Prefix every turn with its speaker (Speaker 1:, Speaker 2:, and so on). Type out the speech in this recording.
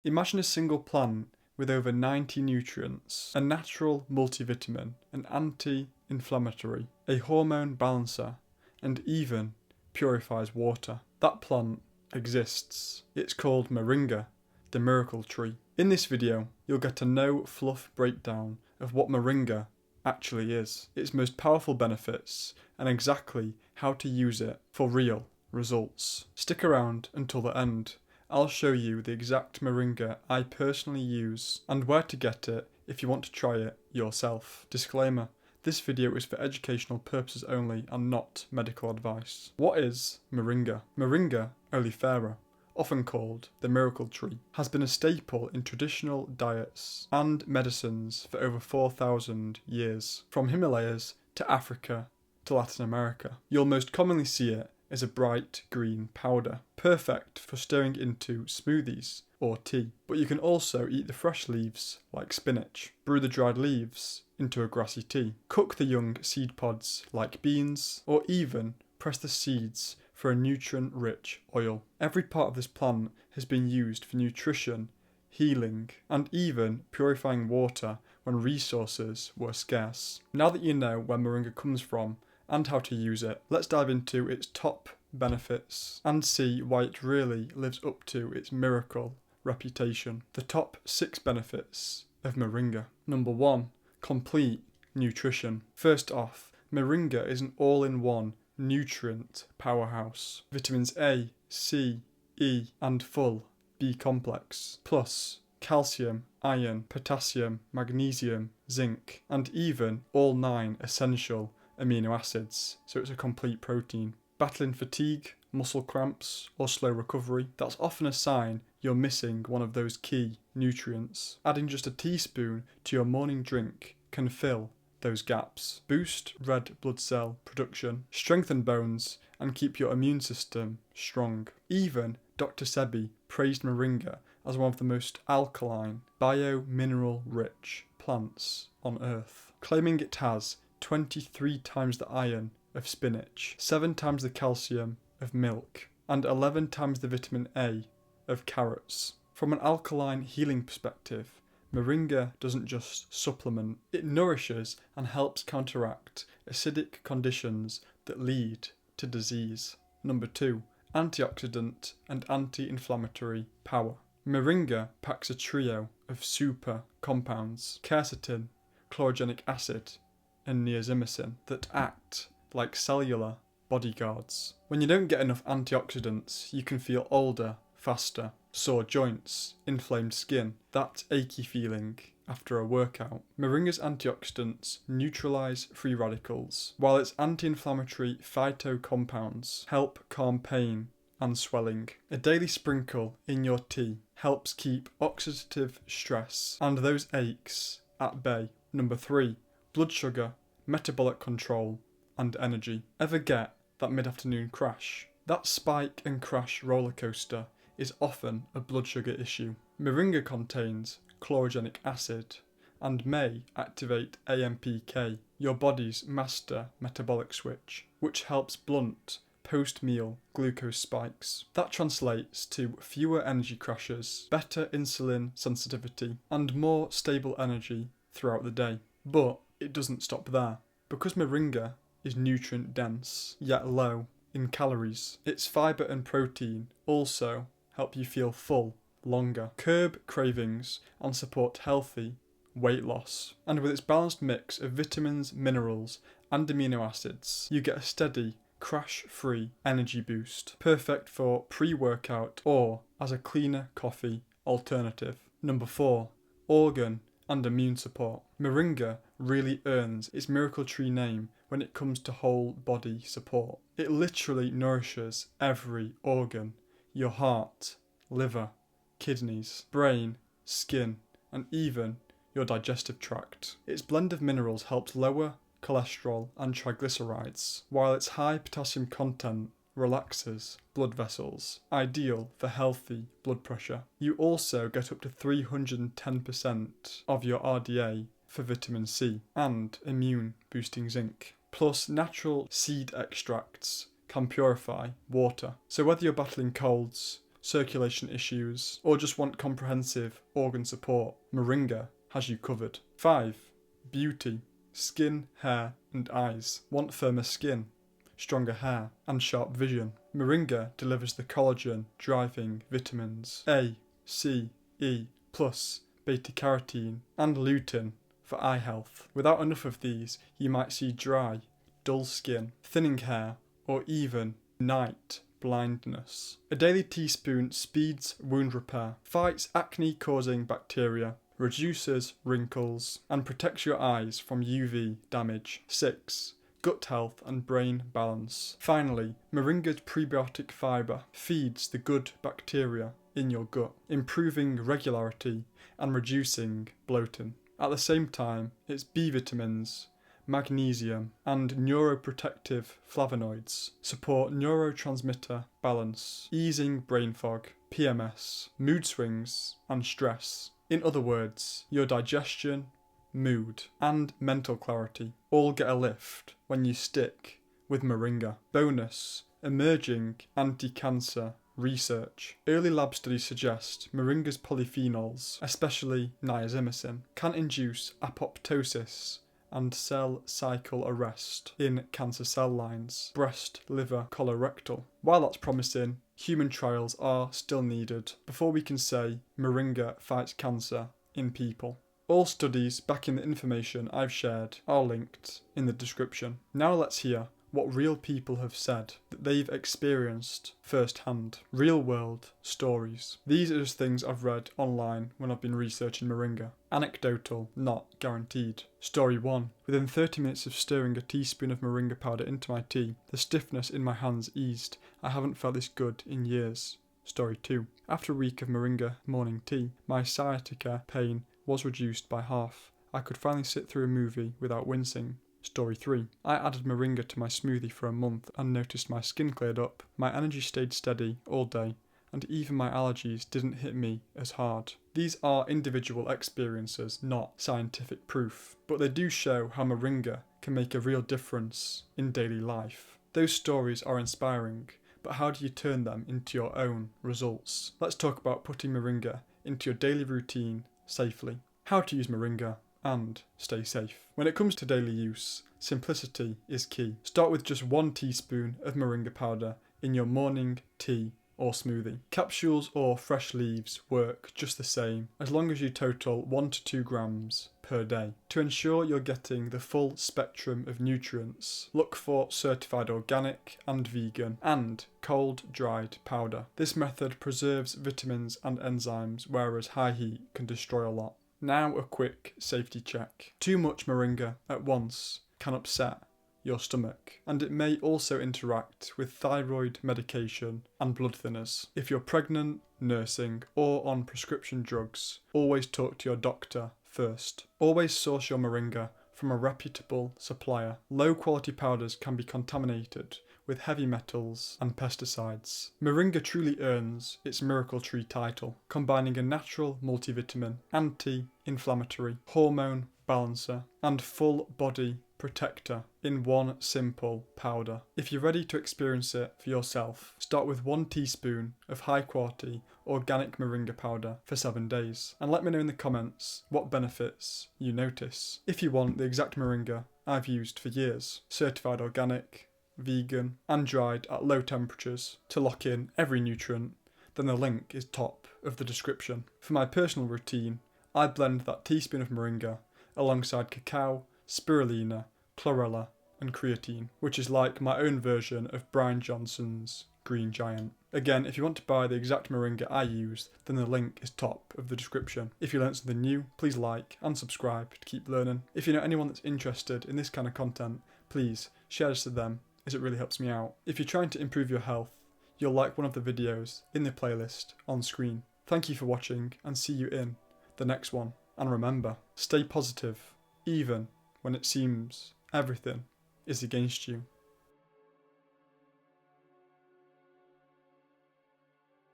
Speaker 1: Imagine a single plant with over 90 nutrients, a natural multivitamin, an anti-inflammatory, a hormone balancer, and even purifies water. That plant exists. It's called Moringa, the miracle tree. In this video, you'll get a no-fluff breakdown of what Moringa actually is, its most powerful benefits, and exactly how to use it for real results. Stick around until the end. I'll show you the exact Moringa I personally use and where to get it if you want to try it yourself. Disclaimer: this video is for educational purposes only and not medical advice. What is Moringa? Moringa oleifera, often called the miracle tree, has been a staple in traditional diets and medicines for over 4,000 years, from Himalayas to Africa to Latin America. You'll most commonly see it as a bright green powder, perfect for stirring into smoothies or tea. But you can also eat the fresh leaves like spinach, brew the dried leaves into a grassy tea, cook the young seed pods like beans, or even press the seeds for a nutrient-rich oil. Every part of this plant has been used for nutrition, healing, and even purifying water when resources were scarce. Now that you know where Moringa comes from and how to use it, let's dive into its top benefits and see why it really lives up to its miracle reputation. The top 6 benefits of Moringa. Number 1, complete nutrition. First off, Moringa is an all-in-one nutrient powerhouse. Vitamins A, C, E, and full B complex, plus calcium, iron, potassium, magnesium, zinc, and even all 9 essential amino acids, so it's a complete protein. Battling fatigue, muscle cramps, or slow recovery, that's often a sign you're missing one of those key nutrients. Adding just a teaspoon to your morning drink can fill those gaps, boost red blood cell production, strengthen bones, and keep your immune system strong. Even Dr. Sebi praised Moringa as one of the most alkaline, bio-mineral rich plants on earth, claiming it has 23 times the iron of spinach, 7 times the calcium of milk, and 11 times the vitamin A of carrots. From an alkaline healing perspective, Moringa doesn't just supplement, it nourishes and helps counteract acidic conditions that lead to disease. Number 2, antioxidant and anti-inflammatory power. Moringa packs a trio of super compounds, quercetin, chlorogenic acid, and niacinamide, that act like cellular bodyguards. When you don't get enough antioxidants, you can feel older faster, sore joints, inflamed skin, that achy feeling after a workout. Moringa's antioxidants neutralize free radicals, while its anti-inflammatory phytocompounds help calm pain and swelling. A daily sprinkle in your tea helps keep oxidative stress and those aches at bay. Number 3, blood sugar, metabolic control, and energy. Ever get that mid-afternoon crash? That spike and crash roller coaster is often a blood sugar issue. Moringa contains chlorogenic acid and may activate AMPK, your body's master metabolic switch, which helps blunt post-meal glucose spikes. That translates to fewer energy crashes, better insulin sensitivity, and more stable energy throughout the day. But it doesn't stop there. Because Moringa is nutrient dense, yet low in calories, its fibre and protein also help you feel full longer, curb cravings, and support healthy weight loss. And with its balanced mix of vitamins, minerals, and amino acids, you get a steady, crash-free energy boost, perfect for pre-workout or as a cleaner coffee alternative. Number 4, organ and immune support. Moringa really earns its miracle tree name when it comes to whole body support. It literally nourishes every organ: your heart, liver, kidneys, brain, skin, and even your digestive tract. Its blend of minerals helps lower cholesterol and triglycerides, while its high potassium content relaxes blood vessels, ideal for healthy blood pressure. You also get up to 310% of your RDA for vitamin C and immune boosting zinc. Plus, natural seed extracts can purify water. So whether you're battling colds circulation issues, or just want comprehensive organ support, Moringa has you covered. 5. Beauty, skin, hair and eyes. Want firmer skin, stronger hair and sharp vision? Moringa delivers the collagen driving vitamins A, C, E+, beta-carotene and lutein for eye health. Without enough of these, you might see dry, dull skin, thinning hair, or even night blindness. A daily teaspoon speeds wound repair, fights acne-causing bacteria, reduces wrinkles, and protects your eyes from UV damage. 6. Gut health and brain balance. Finally, Moringa's prebiotic fibre feeds the good bacteria in your gut, improving regularity and reducing bloating. At the same time, its B vitamins, magnesium, and neuroprotective flavonoids support neurotransmitter balance, easing brain fog, PMS, mood swings, and stress. In other words, your digestion, mood, and mental clarity all get a lift when you stick with Moringa. Bonus, emerging anti-cancer research. Early lab studies suggest Moringa's polyphenols, especially niacinamide, can induce apoptosis and cell cycle arrest in cancer cell lines, breast, liver, colorectal. While that's promising, human trials are still needed before we can say Moringa fights cancer in people. All studies backing the information I've shared are linked in the description. Now let's hear what real people have said that they've experienced firsthand. Real world stories. These are just things I've read online when I've been researching Moringa. Anecdotal, not guaranteed. Story 1. Within 30 minutes of stirring a teaspoon of Moringa powder into my tea, the stiffness in my hands eased. I haven't felt this good in years. Story 2. After a week of Moringa morning tea, my sciatica pain was reduced by half. I could finally sit through a movie without wincing. Story 3. I added Moringa to my smoothie for a month and noticed my skin cleared up, my energy stayed steady all day, and even my allergies didn't hit me as hard. These are individual experiences, not scientific proof, but they do show how Moringa can make a real difference in daily life. Those stories are inspiring, but how do you turn them into your own results? Let's talk about putting Moringa into your daily routine safely. How to use Moringa and stay safe. When it comes to daily use, simplicity is key. Start with just 1 teaspoon of Moringa powder in your morning tea or smoothie. Capsules or fresh leaves work just the same, as long as you total 1 to 2 grams per day. To ensure you're getting the full spectrum of nutrients, look for certified organic and vegan and cold dried powder. This method preserves vitamins and enzymes, whereas high heat can destroy a lot. Now a quick safety check. Too much Moringa at once can upset your stomach, and it may also interact with thyroid medication and blood thinners. If you're pregnant, nursing, or on prescription drugs, always talk to your doctor first. Always source your Moringa from a reputable supplier. Low quality powders can be contaminated with heavy metals and pesticides. Moringa truly earns its miracle tree title, combining a natural multivitamin, anti-inflammatory, hormone balancer, and full body protector in one simple powder. If you're ready to experience it for yourself, start with 1 teaspoon of high quality organic Moringa powder for 7 days, and let me know in the comments what benefits you notice. If you want the exact Moringa I've used for years, certified organic, vegan, and dried at low temperatures to lock in every nutrient, then the link is top of the description. For my personal routine, I blend that teaspoon of Moringa alongside cacao, spirulina, chlorella, and creatine, which is like my own version of Brian Johnson's Green Giant. Again, if you want to buy the exact Moringa I use, then the link is top of the description. If you learned something new, please like and subscribe to keep learning. If you know anyone that's interested in this kind of content, please share this to them, as it really helps me out. If you're trying to improve your health, you'll like one of the videos in the playlist on screen. Thank you for watching, and see you in the next one. And remember, stay positive, even when it seems everything is against you.